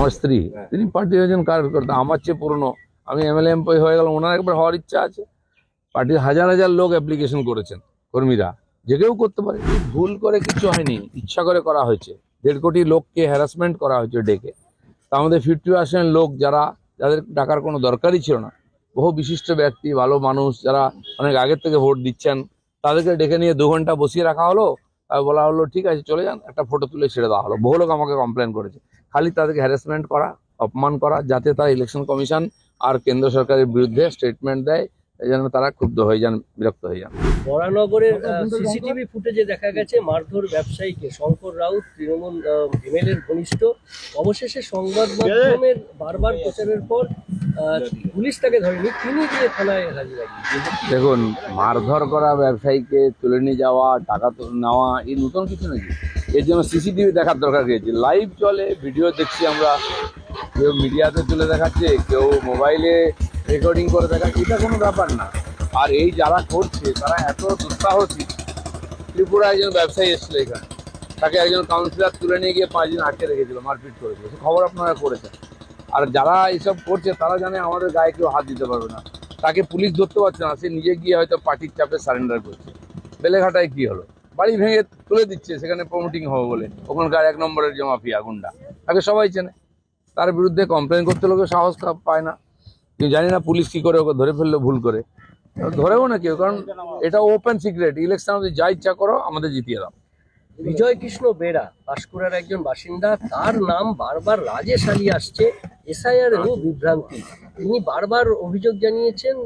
আমার স্ত্রী তিনি পার্টির একজন কার্যকর্তা, আমার চেয়ে পুরনো। আমি এমএলএ এমপি হয়ে গেলাম, ওনার একবার হওয়ার ইচ্ছা আছে। পার্টির হাজার হাজার লোক অ্যাপ্লিকেশন করেছেন, কর্মীরা, যে কেউ করতে পারে। ভুল করে কিছু হয়নি, ইচ্ছা করে করা হয়েছে। 1.5 কোটি লোককে হ্যারাসমেন্ট করা হয়েছে ডেকে। তার মধ্যে 50% লোক যাদের ডাকার কোনো দরকারই ছিল না, বহু বিশিষ্ট ব্যক্তি, ভালো মানুষ, যারা অনেক আগের থেকে ভোট দিচ্ছেন, তাদেরকে ডেকে নিয়ে 2 ঘন্টা বসিয়ে রাখা হলো। আর বলা হলো ঠিক আছে চলে যান, একটা ফটো তুলে ছেড়ে দেওয়া হলো। বহু লোক আমাকে কমপ্লেন করেছে। খালি তাদেরকে হ্যারাসমেন্ট করা, অপমান করা, যাতে তারা ইলেকশন কমিশন আর কেন্দ্র সরকারের বিরুদ্ধে স্টেটমেন্ট দেয়, যেন তারা ক্ষুব্ধ হয়ে যান, বিরক্ত হয়ে যান। বরানগরের সিসিটিভি ফুটেজে দেখা গেছে মারধর ব্যবসায়ীকে শঙ্কর রাউত, তৃণমূল এমএলএর ঘনিষ্ঠ। অবশেষে সংবাদ মাধ্যমের বারবার প্রচারের পর পুলিশ তাকে ধরেনি, তিনি গিয়ে থানায় হাজির। দেখুন, মারধর করা ব্যবসায়ীকে তুলে নিয়ে যাওয়া, টাকা নেওয়া, এই নতুন কিছু নাকি? এর জন্য সিসিটিভি দেখার দরকার রয়েছে। লাইভ চলে, ভিডিও দেখছি আমরা, কেউ মিডিয়াতে তুলে দেখাচ্ছে, কেউ মোবাইলে রেকর্ডিং করে দেখাচ্ছে, এটা কোনো ব্যাপার না। আর এই যারা করছে তারা এত দুঃসাহসী। ত্রিপুরা একজন ব্যবসায়ী এসেছিল এখানে, তাকে একজন কাউন্সিলর তুলে নিয়ে গিয়ে 5 দিন আটকে রেখেছিল, মারপিট করেছিল। সে খবর আপনারা করেছেন। আর যারা এইসব করছে তারা জানে আমাদের গায়ে কেউ হাত দিতে পারবে না। তাকে পুলিশ ধরতে পারছে না, সে নিজে গিয়ে হয়তো পার্টির চাপে সারেন্ডার করছে। বেলেঘাটায় কি হলো? বাড়ি ভেঙে তুলে দিচ্ছে, সেখানে প্রমোটিং হবে বলে। ওখানকার 1 নম্বরের যে মাফিয়া গুন্ডা, তাকে সবাই চেনে। তার বিরুদ্ধে কমপ্লেন করতে লোকে সাহস পায় না। কিন্তু জানি না পুলিশ কি করে ওকে ধরে ফেললো ভুল করে। ধরেও না কেউ, কারণ এটা ওপেন সিক্রেট। ইলেকশন যা ইচ্ছা করো, আমাদের জিতিয়ে দাও। বিজয় কৃষ্ণ বেরা পাঁশকুড়ার একজন বাসিন্দা, তার নাম বারবার রাজেশ আলী আসছে। এসআইআর এও বিভ্রান্তি। তিনি বারবার অভিযোগ জানিয়েছেন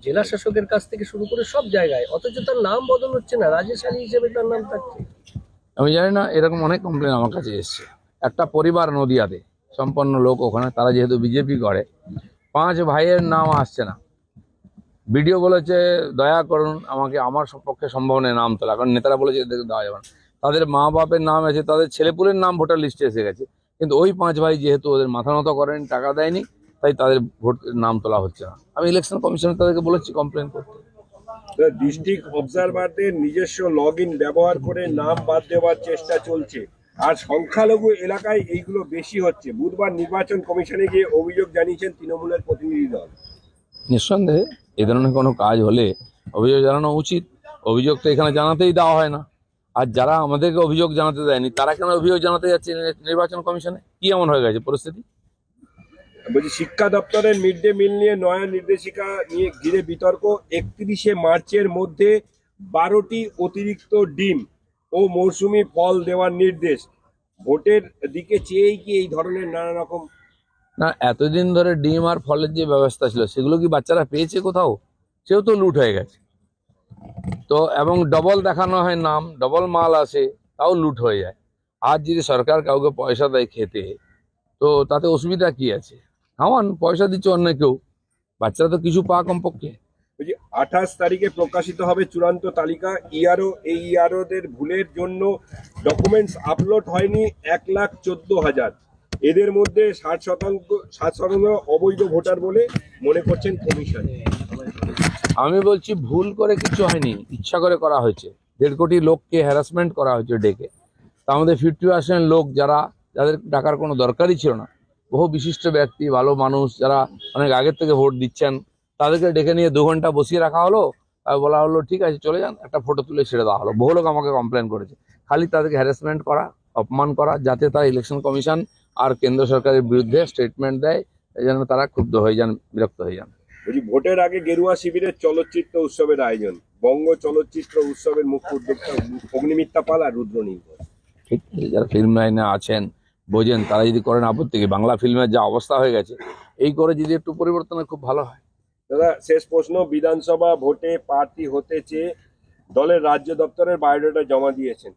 জেলা শাসকের কাছ থেকে শুরু করে সব জায়গায়, অথচ তার নাম বদল হচ্ছে না, রাজেশ আলী হিসেবে তার নাম থাকছে। আমি জানি না, এরকম অনেক কমপ্লেন আমার কাছে এসছে। একটা পরিবার নদিয়াতে, সম্পন্ন লোক ওখানে, তারা যেহেতু বিজেপি করে, 5 ভাইয়ের নাম আসছে না। ভিডিও বলেছে দয়া করুন আমাকে, আমার পক্ষে সম্ভব নেই নাম তোলা, কারণ নেতারা বলেছে এদেরকে দেওয়া যাবে না। তাদের মা বাপের নাম আছে, তাদের ছেলেপুলের নাম ভোটার লিস্টে এসে গেছে, কিন্তু ওই 5 ভাই যেহেতু ওদের মাথা নত করেন, টাকা দেয়নি, তাই তাদের ভোট নাম তোলা হচ্ছে না। আমি ইলেকশন কমিশনে তাদেরকে বলেছি কমপ্লেন করতে। ডিস্ট্রিক্ট অবজারভারদের নিজস্ব লগ ইন ব্যবহার করে নাম বাদ দেওয়ার চেষ্টা চলছে, আর সংখ্যালঘু এলাকায় এইগুলো বেশি হচ্ছে। বুধবার নির্বাচন কমিশনে গিয়ে অভিযোগ জানিয়েছেন তৃণমূলের প্রতিনিধি দল। নিঃসন্দেহে এই ধরনের কোনো কাজ হলে অভিযোগ জানানো উচিত। অভিযোগ তো এখানে জানাতেই দেওয়া হয় না। আর যারা আমাদেরকে অভিযোগ জানাতে দেয়নি, তারা কেন অভিযোগ জানাতে যাচ্ছে নির্বাচন কমিশনে? কি এমন হয়ে গেছে পরিস্থিতি? বলছি, শিক্ষা দপ্তরের মিড ডে মিল নিয়ে নয়া নির্দেশিকা নিয়ে ঘিরে বিতর্ক। 31শে মার্চের মধ্যে 12টি অতিরিক্ত ডিম ও মৌসুমি ফল দেওয়ার নির্দেশ। ভোটের দিকে চেয়েই কি এই ধরনের নানা রকম? না, এতদিন ধরে ডিম আর ফলের যে ব্যবস্থা ছিল, সেগুলো কি বাচ্চারা পেয়েছে কোথাও? সেও তো লুট হয়ে গেছে। তো এবং ডবল দেখানো হয় নাম, ডবল মাল আসে, তাও লুট হয়ে যায়। আজ যদি সরকার কাউকে পয়সা দেয় খেতে, তো তাতে অসুবিধা কি আছে? খাওয়ান, পয়সা দিচ্ছে অন্য কেউ, বাচ্চারা তো কিছু পা কমপক্ষে। 28 তারিখে প্রকাশিত হবে চূড়ান্ত তালিকা। ইআরও, এই ইআরওদের ভুলের জন্য ডকুমেন্টস আপলোড হয়নি 1,14,000। এদের মধ্যে 60% অবৈধ ভোটার বলে মনে করছেন কমিশন। আমি বলছি ভুল করে কিছু হয়নি, ইচ্ছা করে করা হয়েছে। 1.5 কোটি লোককে হ্যারাসমেন্ট করা হয়েছে ডেকে। তার মধ্যে 50% লোক যাদের ডাকার কোনো দরকারই ছিল না, বহু বিশিষ্ট ব্যক্তি, ভালো মানুষ, যারা অনেক আগের থেকে ভোট দিচ্ছেন, তাদেরকে ডেকে নিয়ে 2 ঘন্টা বসিয়ে রাখা হলো। আর বলা হলো ঠিক আছে চলে যান, একটা ফটো তুলে ছেড়ে দেওয়া হলো। বহু লোক আমাকে কমপ্লেন করেছে। খালি তাদেরকে হ্যারাসমেন্ট করা, অপমান করা, যাতে তারা ইলেকশন কমিশন আর কেন্দ্র সরকারের বিরুদ্ধে স্টেটমেন্ট দেয়, যেন তারা ক্ষুব্ধ হয়ে যান, বিরক্ত হয়ে যান। ভোটের আগে গেরুয়া শিবিরের চলচ্চিত্র উৎসবের আয়োজন। বঙ্গ চলচ্চিত্র উৎসবের মুখ্য উদ্যোক্তা অগ্নিমিত্রা পাল আর রুদ্রনীল। ঠিক, যারা ফিল্ম লাইনে আছেন, বোঝেন, তারা যদি করেন আপত্তি কি? বাংলা ফিল্মের যা অবস্থা হয়ে গেছে, এই করে যদি একটু পরিবর্তনের খুব ভালো হয়। দাদা, শেষ প্রশ্ন। বিধানসভা ভোটে প্রার্থী হতে চেয়ে দলের রাজ্য দপ্তরের বায়োডাটা জমা দিয়েছেন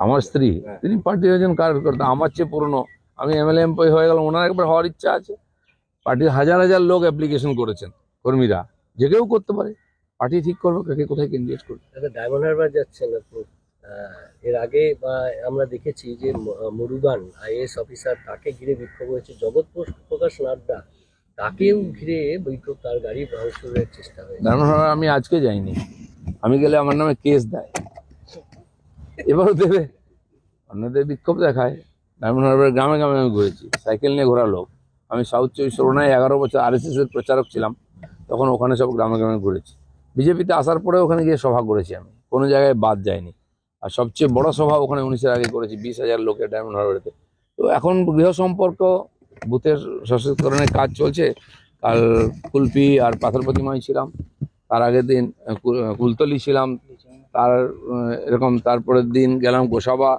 আমার স্ত্রী, তিনি পার্টির একজন কার্যকর্তা, আমার চেয়ে পুরনো। আমি এমএলএ এমপি হয়ে গেলাম, ওনার একবার হওয়ার ইচ্ছা আছে। পার্টির হাজার হাজার লোক অ্যাপ্লিকেশন করেছেন, কর্মীরা, যে কেউ করতে পারে। পার্টি ঠিক করবে কাকে কোথায় ক্যান্ডিডেট করবে। ডায়মন্ড হারবার যাচ্ছেন আপনি। এর আগে আমরা দেখেছি যে মুরুগান আইএএস অফিসার, তাকে ঘিরে বিক্ষোভ হয়েছে। জগৎ প্রকাশ নাড্ডা, তাকেও ঘিরে বিক্ষোভ, তার গাড়ি ভাঙচুরের চেষ্টা হয়েছে। ডায়মন্ড হারবার আমি আজকে যাইনি, আমি গেলে আমার নামে কেস দেয়, এবারও দেবে। অন্যদের বিক্ষোভ দেখায়, ডায়মন্ড হারবারের গ্রামে গ্রামে আমি ঘুরেছি, সাইকেল নিয়ে ঘোরা লোক। আমি সাউথ 24 11 বছর RSS এর প্রচারক ছিলাম, তখন ওখানে সব গ্রামে গ্রামে ঘুরেছি। বিজেপিতে আসার পরে ওখানে গিয়ে সভা করেছি, আমি কোনো জায়গায় বাদ যাইনি। আর সবচেয়ে বড় সভা ওখানে 19-এর আগে করেছি, 20,000 লোকের ডায়মন্ড হারবারেতে। তো এখন গৃহ সম্পর্ক বুথের সশক্তিকরণের কাজ চলছে। কাল কুলপি আর পাথর প্রতিমায় ছিলাম, তার আগের দিন কুলতলি ছিলাম, এরকম তারপরের দিন গেলাম গোসাবা,